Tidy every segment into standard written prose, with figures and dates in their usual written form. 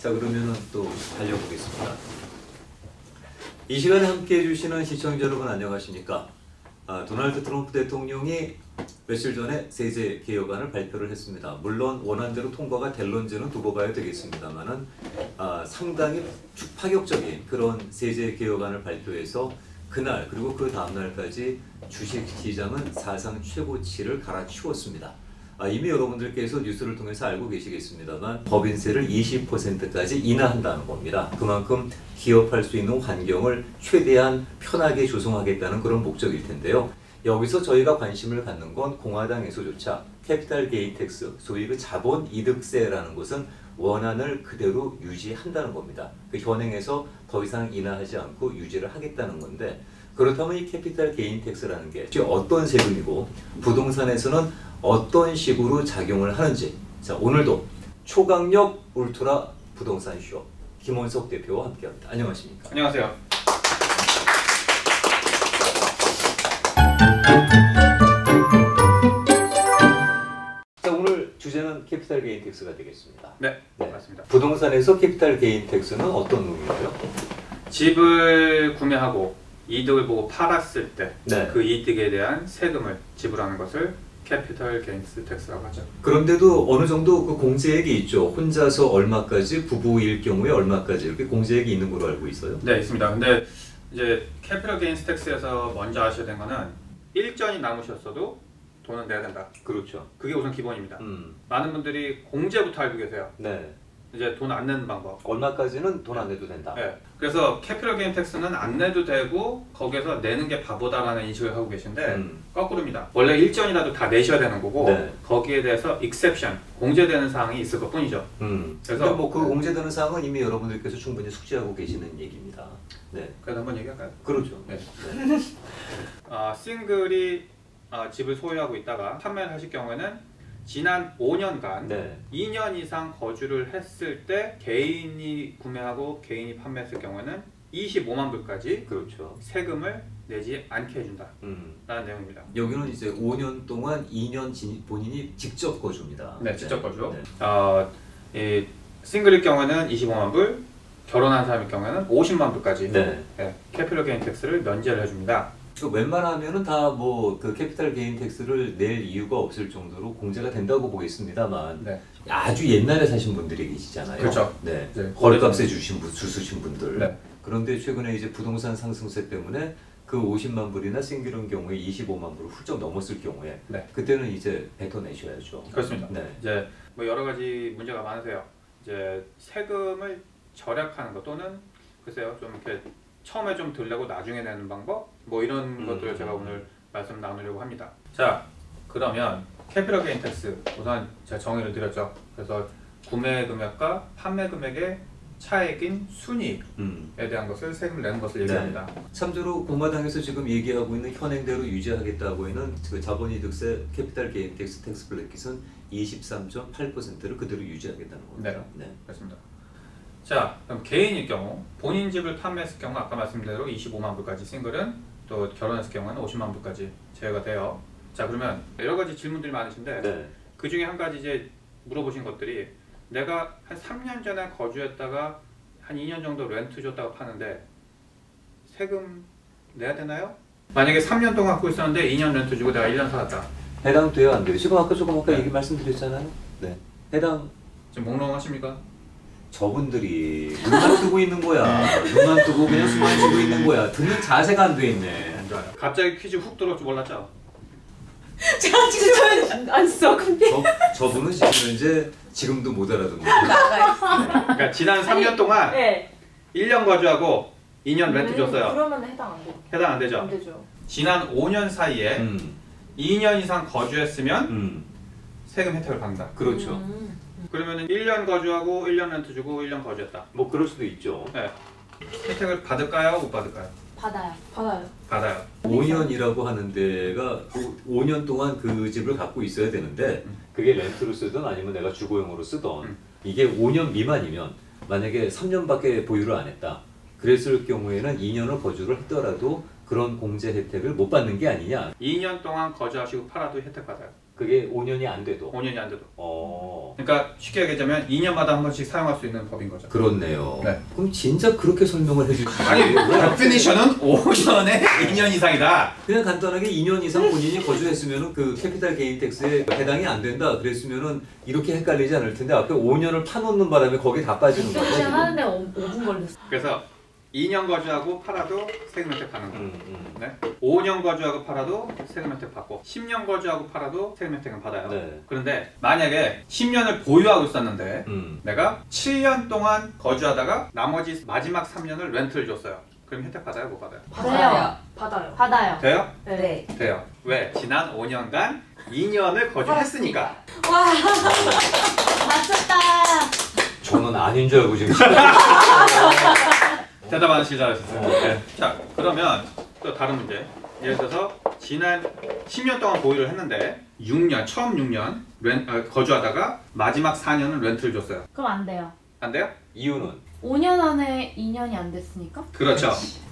자, 그러면은 또 달려보겠습니다. 이 시간에 함께 해주시는 시청자 여러분 안녕하십니까? 도널드 트럼프 대통령이 며칠 전에 세제 개혁안을 발표를 했습니다. 물론 원안대로 통과가 될런지는 두고 봐야 되겠습니다만은 상당히 파격적인 그런 세제 개혁안을 발표해서 그날 그리고 그 다음 날까지 주식시장은 사상 최고치를 갈아치웠습니다. 이미 여러분들께서 뉴스를 통해서 알고 계시겠습니다만 법인세를 20%까지 인하한다는 겁니다. 그만큼 기업할 수 있는 환경을 최대한 편하게 조성하겠다는 그런 목적일 텐데요. 여기서 저희가 관심을 갖는 건 공화당에서조차 캐피탈 게인 텍스, 소위 그 자본 이득세라는 것은 원안을 그대로 유지한다는 겁니다. 그 현행에서 더 이상 인하하지 않고 유지를 하겠다는 건데, 그렇다면 이 캐피탈 게인 텍스라는 게 어떤 세금이고 부동산에서는 어떤 식으로 작용을 하는지, 자, 오늘도 초강력 울트라 부동산 쇼 김원석 대표와 함께합니다. 안녕하십니까? 안녕하세요. 자, 오늘 주제는 캐피탈 게인 텍스가 되겠습니다. 네, 맞습니다. 부동산에서 캐피탈 게인 텍스는 어떤 의미예요? 집을 구매하고 이득을 보고 팔았을 때 그 네. 이득에 대한 세금을 지불하는 것을 캐피털 게인스 텍스라고 하죠. 그런데도 어느 정도 그 공제액이 있죠. 혼자서 얼마까지, 부부일 경우에 얼마까지 이렇게 공제액이 있는 걸로 알고 있어요. 네, 있습니다. 근데 이제 캐피털 게인스 텍스에서 먼저 아셔야 되는 거는 일전이 남으셨어도 돈은 내야 된다. 그렇죠. 그게 우선 기본입니다. 많은 분들이 공제부터 알고 계세요. 네. 이제 돈 안 내는 방법. 얼마까지는 돈 안 내도 된다. 네. 그래서 캐피털 게인 텍스는 안 내도 되고 거기에서 내는 게 바보다라는 인식을 하고 계신데 거꾸로입니다. 원래 일전이라도 다 내셔야 되는 거고 네. 거기에 대해서 exception, 공제되는 사항이 있을 것 뿐이죠. 그래서 뭐 그 공제되는 사항은 이미 여러분들께서 충분히 숙지하고 계시는 얘기입니다. 네. 그래도 한번 얘기할까요? 그렇죠. 네. 네. 싱글이 집을 소유하고 있다가 판매를 하실 경우에는 지난 5년간 네. 2년 이상 거주를 했을 때 개인이 구매하고 개인이 판매했을 경우에는 25만 불까지 그렇죠. 세금을 내지 않게 해준다 라는 내용입니다. 여기는 이제 5년 동안 2년 본인이 직접 거주입니다. 네, 직접 거주. 네. 이 싱글일 경우에는 25만 불, 결혼한 사람일 경우에는 50만 불까지 네. 캐피털 게인 텍스를 면제를 해줍니다. 웬만하면은 다 뭐 그 캐피탈 게인 텍스를 낼 이유가 없을 정도로 공제가 된다고 보겠습니다만 네. 아주 옛날에 사신 분들이 계시잖아요. 그렇죠. 네. 네. 거래값에 주신 분들. 네. 그런데 최근에 이제 부동산 상승세 때문에 그 50만 불이나 싱글인 경우에 25만 불을 훌쩍 넘었을 경우에 네. 그때는 이제 뱉어내셔야죠. 그렇습니다. 네. 이제 뭐 여러 가지 문제가 많으세요. 이제 세금을 절약하는 것 또는 글쎄요 좀 이렇게 처음에 좀 덜 내고 나중에 내는 방법 뭐 이런 것들을 제가 오늘 말씀 나누려고 합니다. 자, 그러면 캐피털 게인 텍스 우선 제가 정의를 드렸죠. 그래서 구매 금액과 판매 금액의 차액인 순이익에 대한 것을 세금을 내는 것을 얘기합니다. 네. 참조로 공화당에서 지금 얘기하고 있는 현행대로 유지하겠다고 하는 그 자본이득세 캐피탈 게인 텍스 블랙깃은 23.8%를 그대로 유지하겠다는 겁니다. 네. 그렇습니다. 자, 그럼 개인일 경우 본인 집을 판매했을 경우 아까 말씀드린 대로 25만 불까지 싱글은 또 결혼했을 경우에는 50만 불까지 제외가 돼요. 자, 그러면 여러 가지 질문들이 많으신데 네. 그 중에 한 가지 이제 물어보신 것들이 내가 한 3년 전에 거주했다가 한 2년 정도 렌트 줬다가 파는데 세금 내야 되나요? 만약에 3년 동안 갖고 있었는데 2년 렌트 주고 내가 1년 살았다. 해당돼요, 안 돼요? 지금 아까 얘기 말씀드렸잖아요. 네. 해당. 지금 몽롱하십니까? 저분들이 눈만 뜨고 있는 거야. 눈만 뜨고 그냥 숨만 쉬고 있는 거야. 듣는 자세가 안 돼 있네. 갑자기 퀴즈 훅 들어올 줄 몰랐죠? 제가 지금 저는 안 써. 근데 저분은 지금 현재 지금도 못 알아듣는 그러니까 지난 3년 동안 네. 1년 거주하고 2년 렌트 줬어요. 그러면 해당 안 되죠. 해당 안 되죠? 안 되죠. 지난 5년 사이에 2년 이상 거주했으면 세금 혜택을 받는다. 그렇죠. 그러면은 1년 거주하고 1년 렌트 주고 1년 거주했다. 뭐 그럴 수도 있죠. 네. 혜택을 받을까요? 못 받을까요? 받아요. 받아요. 5년이라고 하는 데가 5년 동안 그 집을 갖고 있어야 되는데 그게 렌트로 쓰든 아니면 내가 주거용으로 쓰든 이게 5년 미만이면 만약에 3년밖에 보유를 안 했다. 그랬을 경우에는 2년을 거주를 했더라도 그런 공제 혜택을 못 받는 게 아니냐. 2년 동안 거주하시고 팔아도 혜택 받아요. 그게 5년이 안 돼도. 5년이 안 돼도. 어. 그러니까 쉽게 얘기하자면 2년마다 한 번씩 사용할 수 있는 법인 거죠. 그렇네요. 네. 그럼 진짜 그렇게 설명을 해주시죠? 아니 데피니션은 5년에 2년 이상이다. 그냥 간단하게 2년 이상 본인이 거주했으면은 그 캐피탈 게인 텍스에 해당이 안 된다 그랬으면은 이렇게 헷갈리지 않을 텐데 앞에 5년을 파놓는 바람에 거기 다 빠지는 거죠. 그냥 지금. 하는데 5분 걸렸어. 그래서 2년 거주하고 팔아도 세금 혜택 받는 거예요. 네. 5년 거주하고 팔아도 세금 혜택 받고 10년 거주하고 팔아도 세금 혜택은 받아요. 네. 그런데 만약에 10년을 보유하고 있었는데 내가 7년 동안 거주하다가 나머지 마지막 3년을 렌트를 줬어요. 그럼 혜택 받아요? 못 받아요? 받아요. 받아요. 받아요. 돼요? 네. 돼요. 왜? 지난 5년간 2년을 거주했으니까. 와. 맞췄다. 저는 아닌 줄 알고 지금 대답하는 시작하셨어요. 네. 자, 그러면 또 다른 문제. 예를 들어서 지난 10년 동안 보유를 했는데 6년, 처음 6년 거주하다가 마지막 4년은 렌트를 줬어요. 그럼 안 돼요. 안 돼요? 이유는 5년 안에 2년이 안 됐으니까? 그렇죠.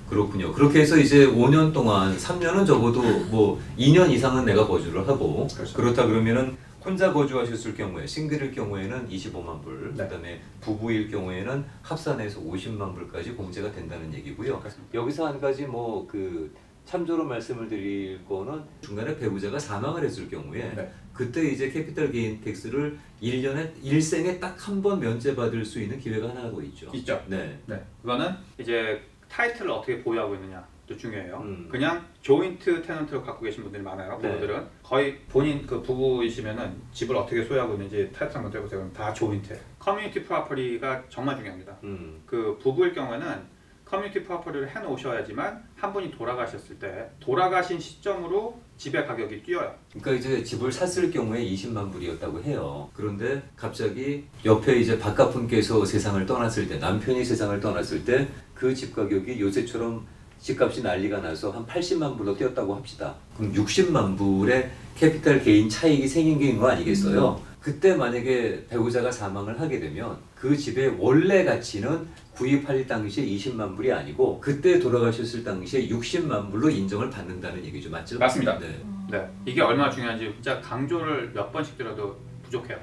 그렇군요. 그렇게 해서 이제 5년 동안 3년은 적어도 뭐 2년 이상은 내가 거주를 하고 그렇죠. 그렇다 그러면은 혼자 거주하셨을 경우에 싱글일 경우에는 25만 불, 네. 그다음에 부부일 경우에는 합산해서 50만 불까지 공제가 된다는 얘기고요. 그렇습니다. 여기서 한 가지 뭐 그 참조로 말씀을 드릴 거는 중간에 배우자가 사망을 했을 경우에 네. 그때 이제 캐피탈 게인 텍스를 1년에 일생에 딱 한 번 면제받을 수 있는 기회가 하나 더 있죠. 있죠. 네. 네. 그거는 이제 타이틀을 어떻게 보유하고 있느냐도 중요해요. 그냥 조인트 테넌트를 갖고 계신 분들이 많아요. 네. 부부들은 거의 본인 그 부부이시면은 집을 어떻게 소유하고 있는지 타이틀 한번 떼보세요. 그럼 다 조인트. 커뮤니티 프로퍼티가 정말 중요합니다. 그 부부일 경우에는 커뮤니티 프로퍼티를 해놓으셔야지만 한 분이 돌아가셨을 때 돌아가신 시점으로 집의 가격이 뛰어요. 그러니까 이제 집을 샀을 경우에 20만 불이었다고 해요. 그런데 갑자기 옆에 이제 바깥분께서 세상을 떠났을 때, 남편이 세상을 떠났을 때 그 집 가격이 요새처럼 집값이 난리가 나서 한 80만 불로 뛰었다고 합시다. 그럼 60만 불의 캐피탈 게인 차익이 생긴 게 있는 거 아니겠어요? 그때 만약에 배우자가 사망을 하게 되면 그 집의 원래 가치는 구입할 당시에 20만 불이 아니고 그때 돌아가셨을 당시에 60만 불로 인정을 받는다는 얘기죠. 맞죠? 맞습니다. 네. 네. 이게 얼마나 중요한지 진짜 강조를 몇 번씩 드려도 부족해요.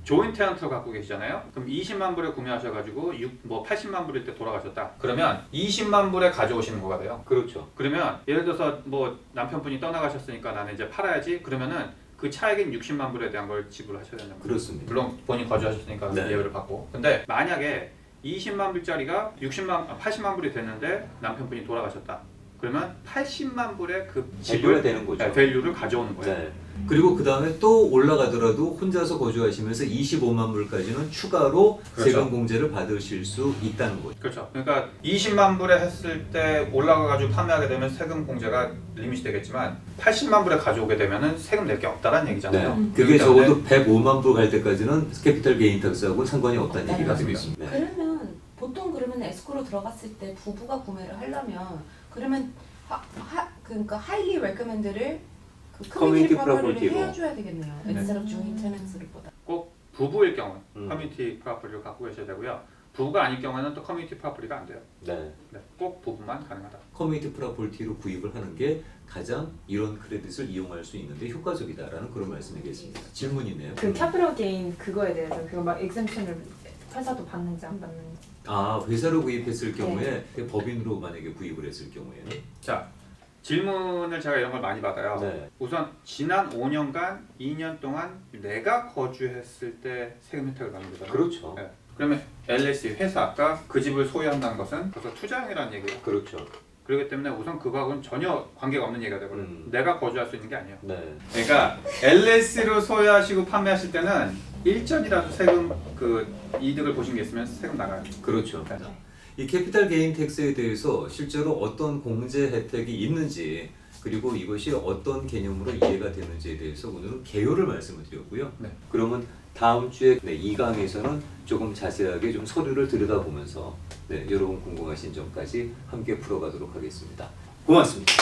조인트 테넌트를 갖고 계시잖아요. 그럼 20만 불에 구매하셔가지고 80만 불일 때 돌아가셨다. 그러면 20만 불에 가져오시는 거가 돼요. 그렇죠. 그러면 예를 들어서 뭐 남편분이 떠나가셨으니까 나는 이제 팔아야지. 그러면은 그 차액인 60만 불에 대한 걸 지불하셔야 된다는 거예요. 그렇습니다. 물론 본인 거주하셨으니까 네. 예외를 받고. 근데 만약에 20만 불짜리가 80만 불이 됐는데 남편분이 돌아가셨다. 그러면 80만 불의 그 지불이 되는 거죠. 네, 밸류를 가져오는 거예요. 네. 그리고 그 다음에 또 올라가더라도 혼자서 거주하시면서 25만 불까지는 추가로 그렇죠. 세금 공제를 받으실 수 있다는 거죠. 그렇죠. 그러니까 20만 불에 했을 때 올라가가지고 판매하게 되면 세금 공제가 리밋이 되겠지만 80만 불에 가져오게 되면은 세금 낼 게 없다라는 얘기잖아요. 네. 그게 그렇기 때문에 적어도 105만 불 갈 때까지는 캐피탈 게인 탁스하고는 상관이 없다는 얘기가 되고 있습니다. 네. 그러면 보통 그러면 에스코로 들어갔을 때 부부가 구매를 하려면 그러면 그러니까 하이리 레커멘드를 그 커뮤니티 프로퍼티를 프로퍼티로. 해줘야 되겠네요. 네. 인스테드 오브 조인 테넌스보다. 꼭 부부일 경우 커뮤니티 프로퍼티를 갖고 계셔야 되고요. 부부가 아닐 경우에는 또 커뮤니티 프로퍼티가 안 돼요. 네. 네. 꼭 부부만 가능하다. 커뮤니티 프로퍼티로 구입을 하는 게 가장 이런 크레딧을 이용할 수 있는데 효과적이다라는 그런 말씀이겠습니다. 질문이네요. 그 캐피털 게인 그거에 대해서 그거 막 exemption을 회사도 받는지 안 받는지. 아, 회사로 구입했을 경우에 법인으로 만약에 구입을 했을 경우에는 자, 질문을 제가 이런 걸 많이 받아요. 네. 우선 지난 5년간 2년 동안 내가 거주했을 때 세금 혜택을 받는 거잖아요. 그렇죠. 네. 그러면 LLC 회사가 그 집을 소유한다는 것은 그래서 투자형이라는 얘기예요. 그렇죠. 그렇기 때문에 우선 그거하고는 전혀 관계가 없는 얘기가 되거든요. 내가 거주할 수 있는 게 아니에요. 네. 그러니까 LLC로 소유하시고 판매하실 때는 일전이라도 세금 그 이득을 보신 게 있으면 세금 나가요. 그렇죠. 네. 이 캐피탈 게인 텍스에 대해서 실제로 어떤 공제 혜택이 있는지 그리고 이것이 어떤 개념으로 이해가 되는지에 대해서 오늘은 개요를 말씀을 드렸고요. 네. 그러면 다음 주에 2강에서는 조금 자세하게 좀 서류를 들여다보면서 여러분 궁금하신 점까지 함께 풀어가도록 하겠습니다. 고맙습니다.